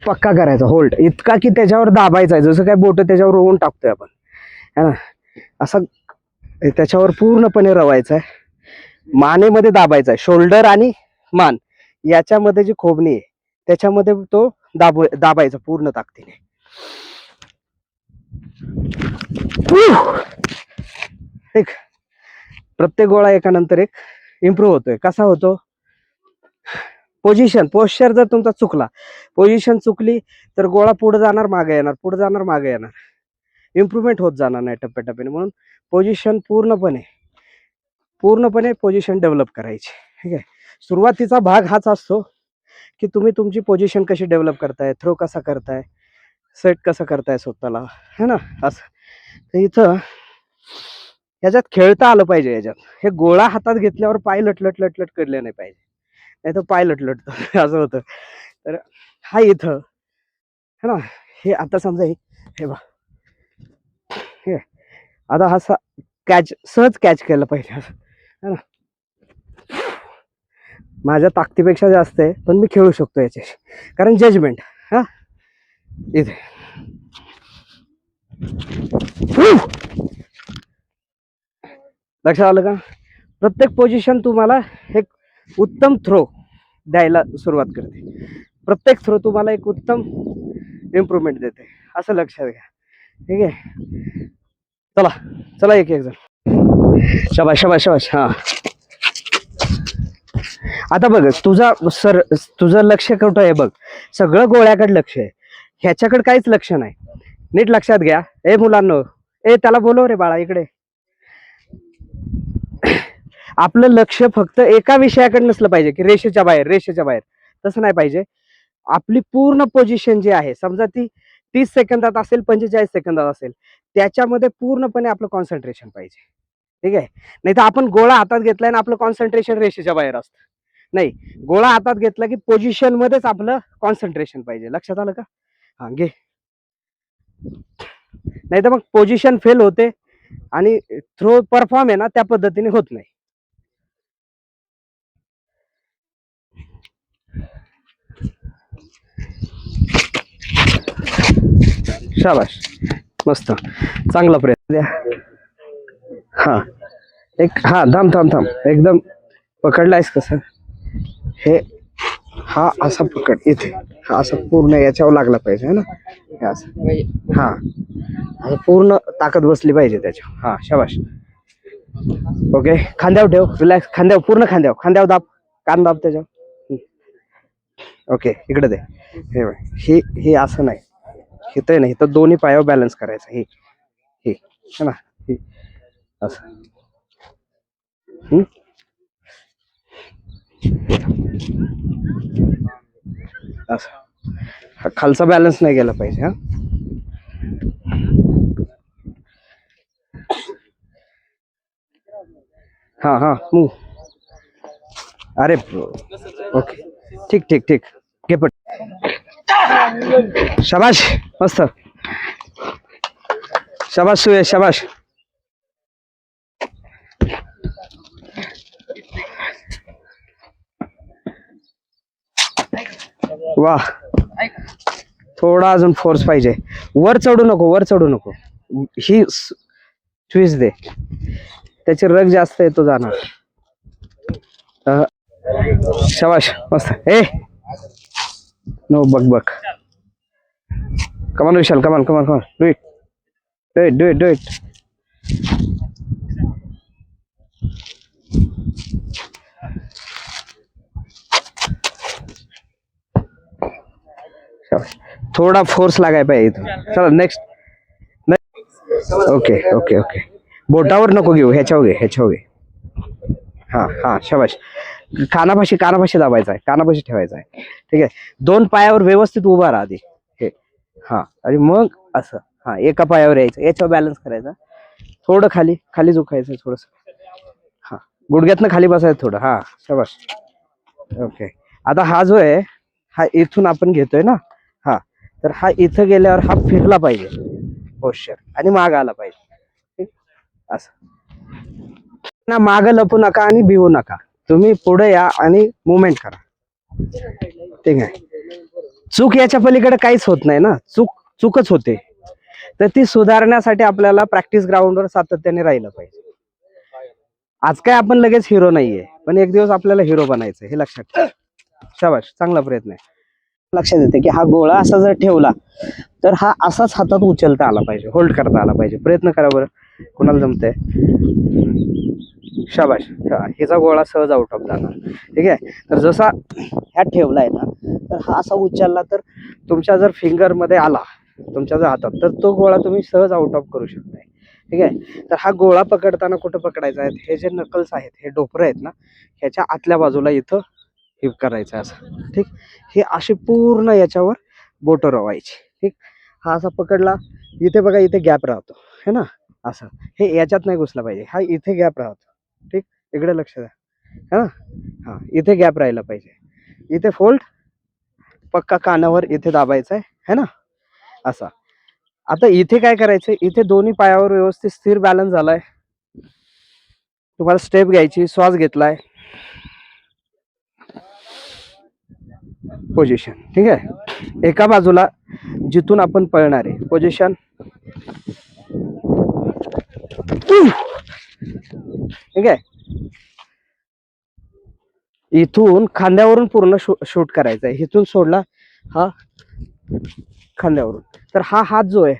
पक्का करायचा होल्ड इतका की त्याच्यावर दाबायचा आहे, जसं काय बोट त्याच्यावर रोवून टाकतोय आपण है ना, असं त्याच्यावर पूर्णपणे रवायचा आहे. मानेमध्ये दाबायचा आहे, शोल्डर आणि मान याच्यामध्ये जी खोबणी आहे त्याच्यामध्ये तो दाबायचा पूर्ण ताकदीने. एक प्रत्येक गोळा एका नंतर एक इम्प्रूव्ह होतोय. कसा होतो? पोश्चर जर तुमचा चुकला, पोझिशन चुकली तर गोळा पुढे जाणार मागे येणार, पुढे जाणार मागे येणार, इम्प्रूव्हमेंट होत जाणार नाही टप्प्याटप्प्याने. म्हणून पोझिशन पूर्णपणे पोझिशन डेव्हलप करायची. ठीक आहे. सुरुवातीचा भाग हाच असतो की तुम्ही तुमची पोझिशन कशी डेव्हलप करताय, थ्रो कसा करताय, सेट कसं करताय स्वतःला, है ना. असं तर इथं ह्याच्यात खेळता आलं पाहिजे. याच्यात हे गोळा हातात घेतल्यावर पाय लटलट लटलट करले नाही पाहिजे, नाही तर पाय लटलटतो असं होतं. तर हा इथं है ना, हे आता समजा हे बघ, हे आता हा सहज कॅच केलं पाहिजे असं है ना. माझ्या ताकदीपेक्षा जास्त आहे पण मी खेळू शकतो याच्याशी, कारण जजमेंट. हा इथे लक्षात आलं का? प्रत्येक पोझिशन तुम्हाला एक उत्तम थ्रो द्यायला सुरुवात करते, प्रत्येक थ्रो तुम्हाला एक उत्तम इम्प्रूव्हमेंट देते, असं लक्षात घ्या. ठीक आहे. चला चला एक एक जण. शाबाश शाबाश शाबाश. हा आता बघ, तुझं लक्ष कुठं आहे बघ, सगळं गोळ्याकडे लक्ष आहे, ह्याच्याकडे काहीच लक्ष नाही. नीट लक्षात घ्या. ए मुलांनो, त्याला बोलव रे बाळा इकडे. आपलं लक्ष फक्त एका विषयाकडे नसलं पाहिजे की रेषेच्या बाहेर, तसं नाही पाहिजे. आपली पूर्ण पोझिशन जी आहे, समजा ती 30 सेकंदात असेल, 45 सेकंदात असेल, त्याच्यामध्ये पूर्णपणे आपलं कॉन्सन्ट्रेशन पाहिजे. ठीक आहे. नाही तर आपण गोळा हातात घेतलाय ना आपलं कॉन्सन्ट्रेशन रेषेच्या बाहेर असतं. नाही, गोळा हातात घेतला की पोझिशन मध्येच आपलं कॉन्सन्ट्रेशन पाहिजे. लक्षात आलं का? हा घे. नाही तर मग पोझिशन फेल होते आणि थ्रो परफॉर्म आहे ना त्या पद्धतीने होत नाही. शाबाश, मस्त, चांगला प्रयत्न द्या. हा हा थांब एकदम पकडलायस कसं? हे हा असा पकड, इथे हा असं पूर्ण याच्यावर लागला पाहिजे है ना, असं. हा असं पूर्ण ताकद बसली पाहिजे त्याच्यावर. हा शाबाश. ओके, खांद्यावर ठेव, रिलॅक्स, खांद्यावर, पूर्ण खांद्यावर दाब, कान दाब त्याच्यावर. ओके, इकडे दे. हे असं नाही, इथं नाही, तर दोन्ही पायावर बॅलन्स करायचं. हे है ना, हे असं. असं खालचा बॅलन्स नाही गेला पाहिजे. हा हा मूव. अरे ओके, ठीक घे पट. शाबाश, मस्त, शाबाश सुयश, शाबाश. वाह, थोडा अजून फोर्स पाहिजे. वर चढू नको. ही स्विच दे, त्याची रग जास्त येतो जाणार. शाबाश, मस्त. नो बघ. कमान विशाल, कमान डू इट. थोडा फोर्स लागाय पाहिजे इथं. चला नेक्स्ट. ओके. बोटावर नको घेऊ, ह्याच्यावर घे. हा शाबाश. कानापाशी दाबायचा आहे, कानापाशी ठेवायचा आहे. ठीक आहे. दोन पायावर व्यवस्थित उभा राहा आधी. हे हा, आणि मग असं हा एका पायावर यायचं, याच्यावर बॅलन्स करायचा. थोडं खाली झुकायचं थोडस. हा, गुडघ्यातनं खाली बसायचं थोडं. हा शाबाश. ओके. आता हा जो आहे, हा इथून आपण घेतोय ना, हा, तर हा इथं गेल्यावर हा फिरला पाहिजे पोश्चर, आणि माग आला पाहिजे. असं ना, माग लपू नका आणि भिवू नका. तुम्ही पुढे या आणि मुवमेंट करा. ठीक आहे. चूक याच्या पलीकडे काहीच होत नाही ना, चूकच होते. तर ती सुधारण्यासाठी आपल्याला प्रॅक्टिस ग्राउंडवर सातत्याने राहिलं पाहिजे. आज काय आपण लगेच हिरो नाहीये, पण एक दिवस आपल्याला हिरो बनायचं, हे लक्षात ठेवा. शाबाश, चांगला प्रयत्न आहे. लक्षात येते की हा गोळा असा जर ठेवला तर हा असाच हातात उचलता आला पाहिजे, होल्ड करता आला पाहिजे. प्रयत्न करा बरं, कुणाला जमतंय. शाबाश, हिचा गोळा सहज आउट ऑफ जाणार. ठीक आहे. तर जसा ह्या ठेवलाय ना, तर हा असा उचलला तर तुमच्या जर फिंगर मध्ये आला, तुमच्या जर हातात, तर तो गोळा तुम्ही सहज आउट ऑफ करू शकताय. ठीक आहे. तर हा गोळा पकडताना कुठं पकडायचा आहे, हे जे नकल्स आहेत, हे डोपरं आहेत ना, ह्याच्या आतल्या बाजूला इथं हिप करायचं असं. ठीक. हे असे पूर्ण याच्यावर बोटं रोवायची. ठीक. हा असा पकडला, इथे बघा, इथे गॅप राहतो है ना, असं. हे याच्यात नाही घुसला पाहिजे, हा इथे गॅप राहतो. ठीक. इकडे लक्ष द्या, है ना. हा, इथे गॅप राहिला पाहिजे. इथे फोल्ड, पक्का कानावर इथे दाबायचा आहे ना, असा. आता इथे काय करायचं, इथे दोन्ही पायावर व्यवस्थित स्थिर बॅलन्स झालाय. तुम्हाला स्टेप घ्यायची, श्वास घेतलाय, पोझिशन. ठीक आहे. एका बाजूला जिथून आपण पळणार आहे, पोझिशन. ठीक आहे. इथून खांद्यावरून पूर्ण शूट करायचा आहे. इथून सोडला हा खांद्यावरून, तर हा हात जो आहे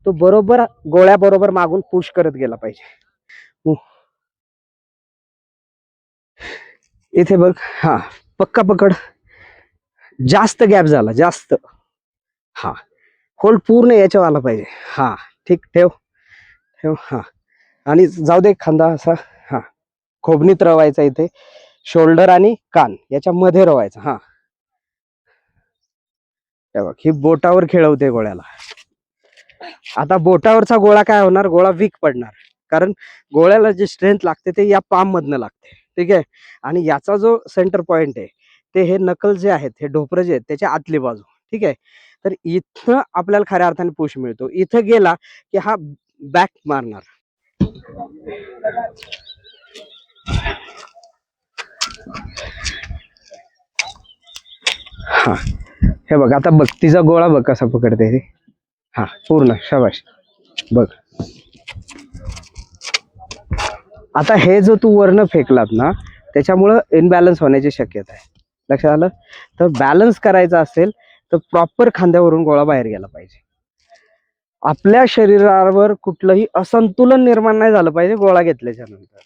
तो बरोबर गोळ्या बरोबर मागून पुश करत गेला पाहिजे. इथे बघ, हा पक्का पकड, जास्त गॅप झाला, जास्त. हा, होल्ड पूर्ण याच्यावर आला पाहिजे. हा, ठीक. ठेव ठेव. हा, आणि जाऊ दे खांदा असा. हा, खोबणीत रवायचा, इथे शोल्डर आणि कान याच्या मध्ये रवायचा. हा, बघ, ही बोटावर खेळवते गोळ्याला. आता बोटावरचा गोळा काय होणार, गोळा वीक पडणार, कारण गोळ्याला जी स्ट्रेंथ लागते ते या पाम मधनं लागते. ठीक आहे. आणि याचा जो सेंटर पॉइंट आहे, ते हे नकल जे आहेत, हे ढोपरं जे आहेत, त्याच्या आतली बाजू. ठीक आहे. तर इथं आपल्याला खऱ्या अर्थाने पुश मिळतो. इथं गेला की हा बॅक मारणार. हा, हे बघ, आता बघ तिचा गोळा बघ कसा पकडते ते. हा, पूर्ण. शाबाश. बघ, आता हे जो तू वर्ण फेकलात ना, त्याच्यामुळं इनबॅलन्स होण्याची शक्यता आहे. लक्षात आलं. तर बॅलन्स करायचा असेल तर प्रॉपर खांद्यावरून गोळा बाहेर गेला पाहिजे. आपल्या शरीरावर कुठलंही असंतुलन निर्माण नाही झालं पाहिजे गोळा घेतल्याच्या नंतर.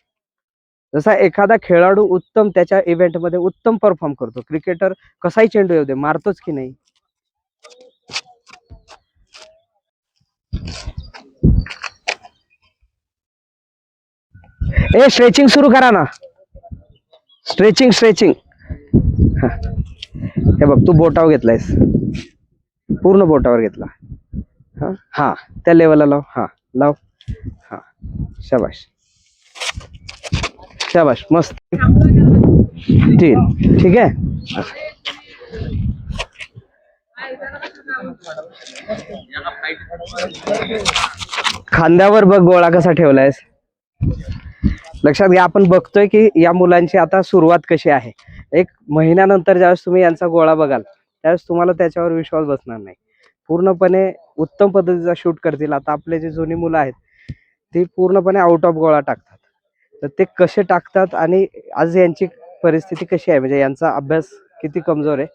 जसा एखादा खेळाडू उत्तम त्याच्या इव्हेंटमध्ये उत्तम परफॉर्म करतो, क्रिकेटर कसाही चेंडू येऊ दे मारतोच की नाही. ए, स्ट्रेचिंग सुरू करा ना, स्ट्रेचिंग स्ट्रेचिंग. हे बघ, तू बोटावर घेतलायस, पूर्ण बोटावर घेतला. हा हा, त्या लेवलला लाव. हा, लाव. हा, शाबाश शाबाश, मस्त. ठीक आहे. खांद्यावर बघ गोळा कसा ठेवलायस. लक्षात घ्या, आपण बघतोय की या मुलांची आता सुरुवात कशी आहे. एक महिन्यानंतर ज्यावेळेस तुम्ही यांचा गोळा बघाल, त्यावेळेस तुम्हाला त्याच्यावर विश्वास बसणार नाही. पूर्णपणे उत्तम पद्धतीचा शूट करतील. आता आपले जे जुनी मुलं आहेत ती पूर्णपणे आउट ऑफ गोळा टाकतात. तर ते कसे टाकतात आणि आज यांची परिस्थिती कशी आहे, म्हणजे यांचा अभ्यास किती कमजोर आहे,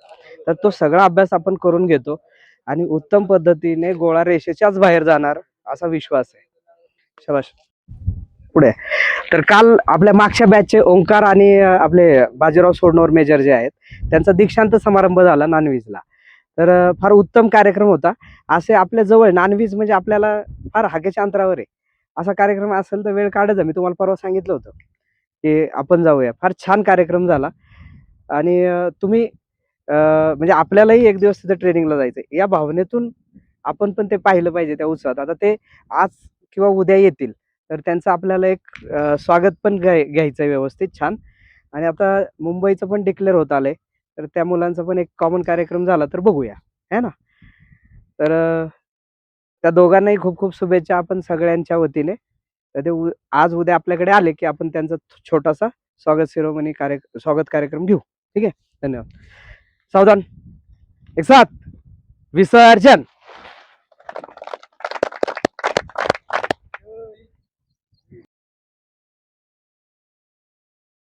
तर तो सगळा अभ्यास आपण करून घेतो आणि उत्तम पद्धतीने गोळा रेषेच्याच बाहेर जाणार असा विश्वास आहे. शाबाश. पुढे. तर काल आपल्या मागच्या बॅचचे ओंकार आणि आपले बाजीराव सोडणवर मेजर जे आहेत, त्यांचा दीक्षांत समारंभ झाला नानवीजला. तर फार उत्तम कार्यक्रम होता. असे आपल्या जवळ नानवीज म्हणजे आपल्याला फार हाकेच्या अंतरावर आहे. असा कार्यक्रम असेल तर वेळ काढायचा. मी तुम्हाला परवा सांगितलं होतं की आपण जाऊया. फार छान कार्यक्रम झाला. आणि तुम्ही म्हणजे आपल्यालाही एक दिवस तिथे ट्रेनिंगला जायचं या भावनेतून आपण पण ते पाहिलं पाहिजे त्या उत्सवात. आता ते आज किंवा उद्या येतील, तर त्यांचं आपल्याला एक स्वागत पण घ्यायचं आहे व्यवस्थित छान. आणि आता मुंबईचं पण डिक्लेअर होत आलंय, तर त्या मुलांचा पण एक कॉमन कार्यक्रम झाला तर बघूया, है ना. तर त्या दोघांनाही खूप खूप शुभेच्छा आपण सगळ्यांच्या वतीने. तर ते आज उद्या आपल्याकडे आले की आपण त्यांचा छोटासा स्वागत कार्यक्रम घेऊ. ठीक आहे. धन्यवाद. सावधान. एक साथ. विसर्जन.